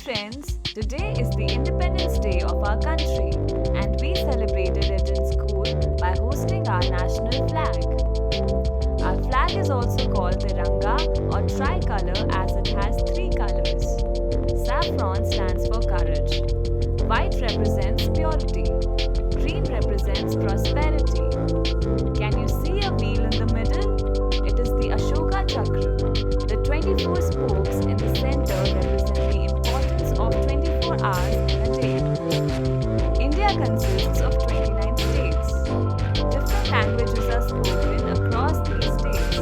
friends, today is the Independence Day of our country and we celebrated it in school by hosting our national flag. Our flag is also called Tiranga or tricolor as it has three colors. Saffron stands for courage. White represents purity. Green represents prosperity. Can you see a wheel in the middle? It is the Ashoka Chakra. The 24 spokes in the center represent the importance of 24 hours in a day. India consists of 29 states. Different languages are spoken across these states.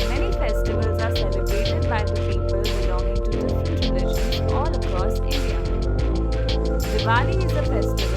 Many festivals are celebrated by the people belonging to different religions all across India. Diwali is a festival